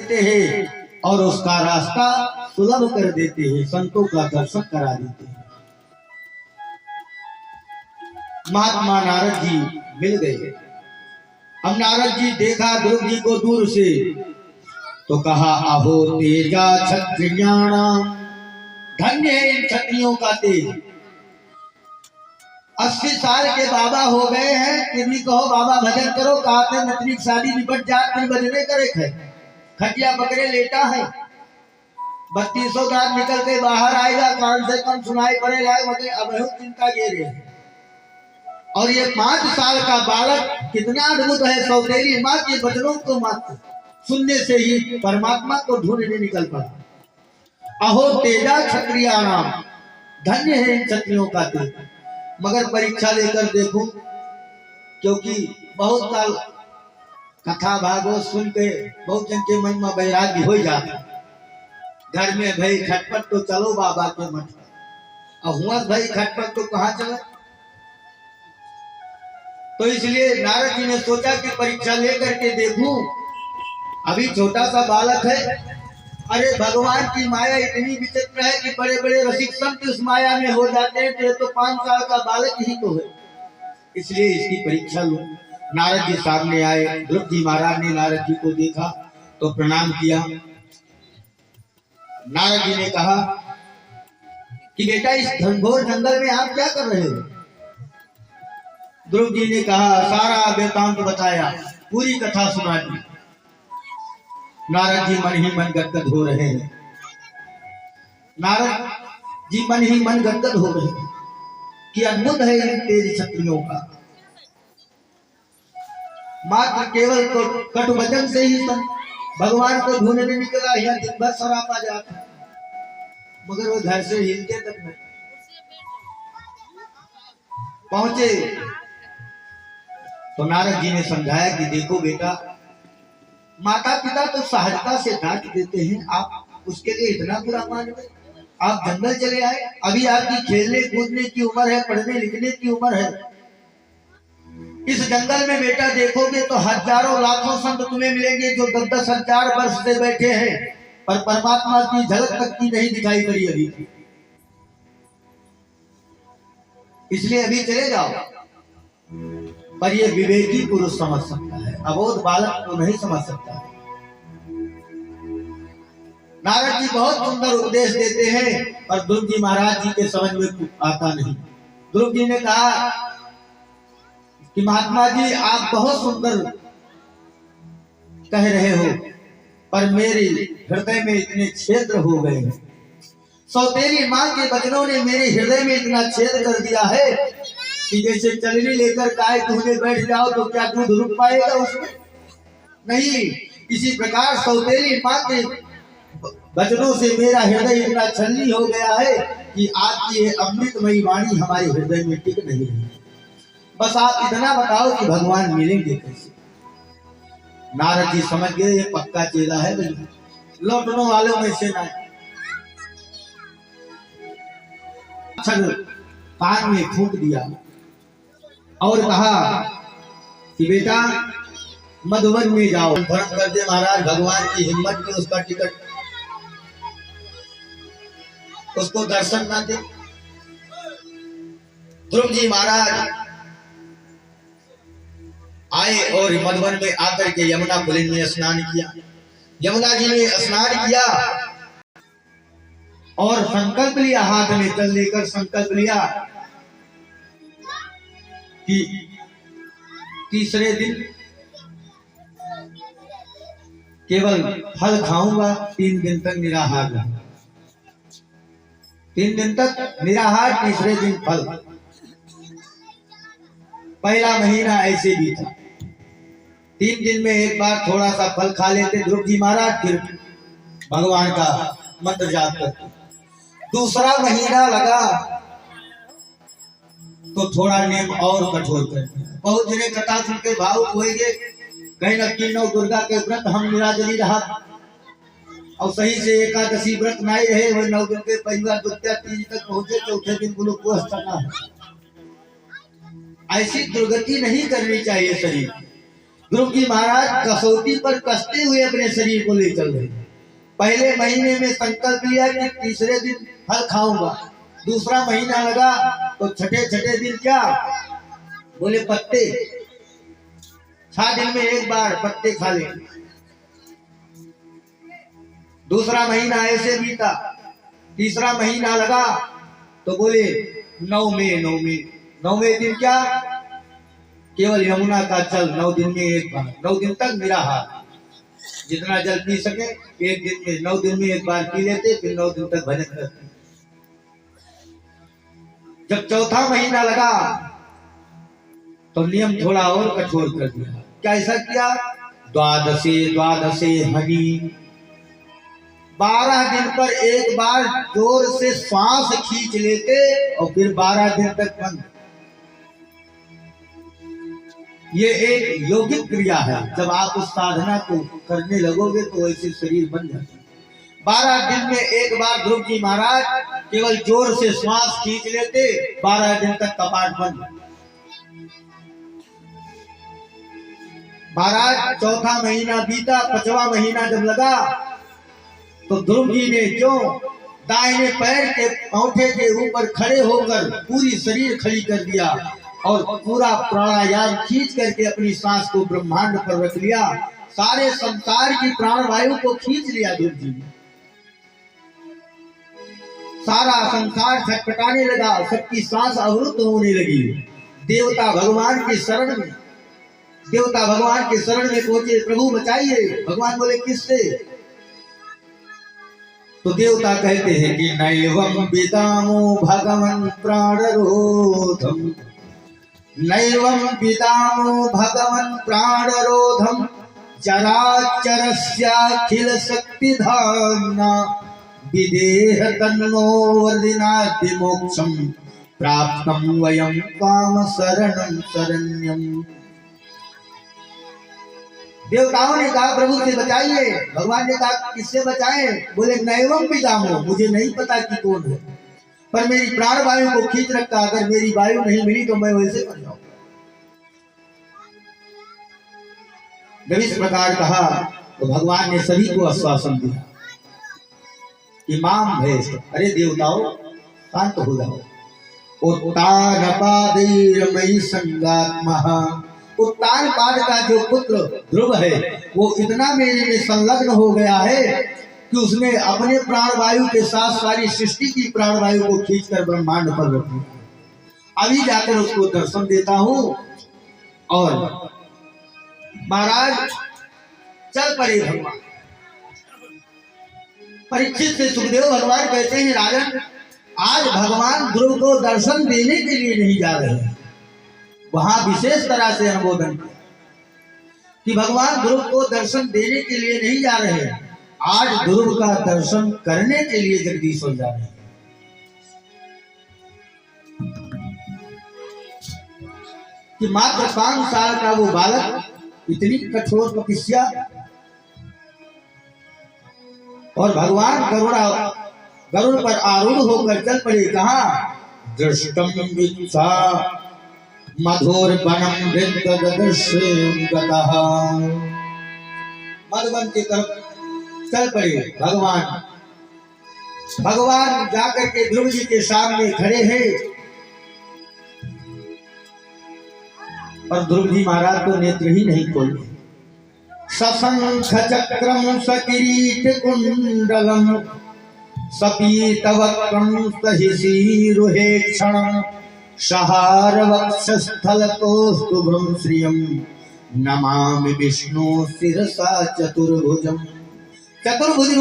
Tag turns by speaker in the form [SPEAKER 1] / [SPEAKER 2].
[SPEAKER 1] देखते हैं और उसका रास्ता सुलभ कर देते हैं, संतों का दर्शन करा देते हैं। महात्मा नारद जी मिल गए। अब नारद जी देखा ध्रुव जी को दूर से तो कहा, अहो तेजा क्षत्रियाणाम, धन्य है इन क्षत्रियों का तेज। 80 साल के बाबा हो गए हैं, फिर भी कहो बाबा भजन करो, कहते नतनी शादी निपट जात फिर भजने करे है, खटिया पकड़े लेटा है। 3200 रात निकल के बाहर आएगा, कान से कम सुनाई पड़े लाए, अब चिंता ये रहे। और ये 5 साल का बालक कितना अद्भुत है, सौतेली माँ के वचनों को मात्र सुनने से ही परमात्मा को ढूंढने निकल पड़ा। अहो तेजा क्षत्रियाणाम, धन्य है इन क्षत्रियों का तेज। मगर परीक्षा लेकर देखो, क्योंकि बहुत काल कथा भागवत सुन के बहुत जन के मन में वैराग्य हो जाता। घर में भाई खटपट तो चलो बाबा के मठ, और हुआ भाई खटपट तो कहाँ चला। तो इसलिए नारद जी ने सोचा कि परीक्षा लेकर के देखूं। अभी छोटा सा बालक है, अरे भगवान की माया इतनी विचित्र है कि बड़े बड़े रसिक संत उस माया में हो जाते हैं, तो 5 साल का बालक ही तो है, इसलिए इसकी परीक्षा लो। नारद जी सामने आए। ध्रुव जी महाराज ने नारद जी को देखा तो प्रणाम किया। नारद जी ने कहा कि बेटा इस घनघोर जंगल में आप क्या कर रहे हो। ध्रुव जी ने कहा, सारा वृत्तांत बताया, पूरी कथा सुना दी। नारद जी मन ही मन गदगद हो रहे हैं। नारद जी मन ही मन गदगद हो रहे हैं कि अद्भुत है इन तेज क्षत्रियों का। मात्र केवल कटु वचन से ही भगवान को ढूंढने निकला, यह दिन भर सरापा जाता, मगर वो घर से हिलते तक नहीं पहुंचे। तो नारद जी ने समझाया कि देखो बेटा, माता पिता तो सहजता से डांट देते हैं, आप उसके लिए इतना बुरा मान गए। आप जंगल चले आए, अभी आपकी खेलने कूदने की उम्र है, पढ़ने लिखने की उम्र है। इस जंगल में बेटा देखोगे तो हजारों लाखों संत तुम्हें मिलेंगे जो 10-10 हजार वर्ष से बैठे हैं, पर परमात्मा की झलक तक की नहीं दिखाई पड़ी अभी। इसलिए अभी चले जाओ, पर ये विवेकी पुरुष समझ सकता है, अबोध बालक तो नहीं समझ सकता। नारद जी बहुत सुंदर उपदेश देते हैं, पर ध्रुव जी महाराज जी के समझ में आता नहीं। ध्रुव जी ने कहा कि महात्मा जी आप बहुत सुंदर कह रहे हो, पर मेरे हृदय में इतने छेद हो गए हैं। सौतेली माँ के वचनों ने मेरे हृदय में इतना छेद कर दिया है कि जैसे चलनी लेकर गाय दूहने बैठ जाओ तो क्या दूध रुक पाएगा उसमें? नहीं। इसी प्रकार सौतेली माँ के वचनों से मेरा हृदय इतना छलनी हो गया है कि आपकी ये अमृतमयी वाणी हमारे हृदय में टिक नहीं है। बस आप इतना बताओ कि भगवान मिलेंगे कैसे। नारद जी समझ गए ये पक्का चेला है, लौटने वालों में से ना। कान में फूंक दिया और कहा कि बेटा मधुवन में जाओ, धर्म कर दे महाराज। भगवान की हिम्मत में उसका टिकट, उसको दर्शन ना दे। ध्रुव जी महाराज आए और मधुवन में आकर के यमुना पुलिन में स्नान किया। यमुना जी ने स्नान किया और संकल्प लिया, हाथ में जल लेकर संकल्प लिया कि तीसरे दिन केवल फल खाऊंगा, 3 दिन तक निराहार रहूंगा। 3 दिन तक निराहार, तीसरे दिन फल। पहला महीना ऐसे भी था, 3 दिन में एक बार थोड़ा सा फल खा लेते ध्रुव जी महाराज, फिर भगवान का मंत्र जाप करते। दूसरा महीना लगा तो थोड़ा नियम और कठोर कर दिया। बहुत जने कथा सुन के भावुक हो गए, कहीं न कहीं नौ दुर्गा के व्रत हम निराजली रहा और सही से एकादशी व्रत नहीं रहे, वही 9 दिन के परिवार द्वितीया 3 तक पहुंचे, चौथे दिन ग्लूकोज चढ़ा है। ऐसी दुर्गति नहीं करनी चाहिए शरीर। ध्रुव जी महाराज कसौटी पर कसते हुए अपने शरीर को ले चल रहे। पहले महीने में संकल्प लिया कि तीसरे दिन फल खाऊंगा, दूसरा महीना लगा तो छठे दिन क्या बोले पत्ते, 6 दिन में एक बार पत्ते खा ले। दूसरा महीना ऐसे बीता, तीसरा महीना लगा तो बोले 9वें दिन क्या केवल यमुना का जल 9 दिन में एक बार, 9 दिन तक निराहार, जितना जल पी सके एक दिन में 9 दिन में एक बार पी लेते, फिर 9 दिन तक भजन करते। जब चौथा महीना लगा तो नियम थोड़ा और कठोर कर दिया। क्या ऐसा किया? द्वादशे हनी, 12 दिन पर एक बार जोर से श्वास खींच लेते और फिर 12 दिन तक बंद। ये एक यौगिक क्रिया है, जब आप उस साधना को करने लगोगे तो ऐसे शरीर बन जाते। 12 दिन में एक बार ध्रुव जी महाराज केवल जोर से श्वास खींच लेते, 12 दिन तक कपाट बंद। महाराज चौथा महीना बीता, 5वां महीना जब लगा तो ध्रुव जी ने जो दाहिने पैर के अंगूठे के ऊपर खड़े होकर पूरी शरीर खड़ी कर दिया और पूरा प्राणायाम खींच करके अपनी सांस को ब्रह्मांड पर रख लिया। सारे संसार की प्राणवायु को खींच लिया ध्रुव जी ने। सारा संसार छटपटाने लगा, सबकी सांस अवरुद्ध होने लगी। देवता भगवान के शरण में पहुंचे, प्रभु बचाइए। भगवान बोले किससे? तो देवता कहते हैं कि नैवं विदामो भगवन् प्राणरोधम, नैवं विदामो भगवन् प्राणरोधम, चराचरस्याखिल शक्तिधाम्ना, विदेह तन्नो वर्धिनाति मोक्षं, प्राप्तं वयं काम शरणं शरण्यं। देवताओं ने कहा प्रभु से बचाइए। भगवान ने कहा किससे बचाएं? बोले नैवं विदामो, मुझे नहीं पता कि कौन है, पर मेरी प्राण वायु को खींच रखा। अगर मेरी वायु नहीं मिली तो मैं वैसे मर जाऊंगा। जब इस प्रकार कहा तो भगवान ने सभी को आश्वासन दिया कि माम भैस, अरे देवताओं शांत हो जाओ। उत्तानपादैर्मयि संगात्मः, उत्तानपाद का जो पुत्र ध्रुव है वो इतना मेरे में संलग्न हो गया है कि उसने अपने प्राणवायु के साथ सारी सृष्टि की प्राणवायु को खींचकर ब्रह्मांड पर रख दिया। अभी जाकर उसको दर्शन देता हूं। और महाराज चल पड़े भगवान। परीक्षित से सुखदेव भगवान कहते हैं राजन, आज भगवान ध्रुव को दर्शन देने के लिए नहीं जा रहे हैं। वहां विशेष तरह से अनुमोदन किया कि भगवान ध्रुव को दर्शन देने के लिए नहीं जा रहे हैं, आज ध्रुव का दर्शन करने के लिए जगदीश्वर जा रहे हैं। कि मात्र 5 साल का वो बालक इतनी कठोर तपस्या, और भगवान गरुड़ पर आरूढ़ होकर चल पड़े। कहा? दृष्टम विच्छा मधुर वनम मधुवन की तरफ चल पड़े भगवान जाकर के ध्रुव जी के सामने खड़े हैं। और ध्रुव जी महाराज को नेत्र ही नहीं खोले। सशंख चक्रम सकिरीट कुंडलम, सपीतवक्त्रम सहिषीरुहे क्षणम, सहार वक्षस्थल कौस्तुभम श्रियम, नमामि विष्णु शिरसा चतुर्भुजम। चतुर्भुज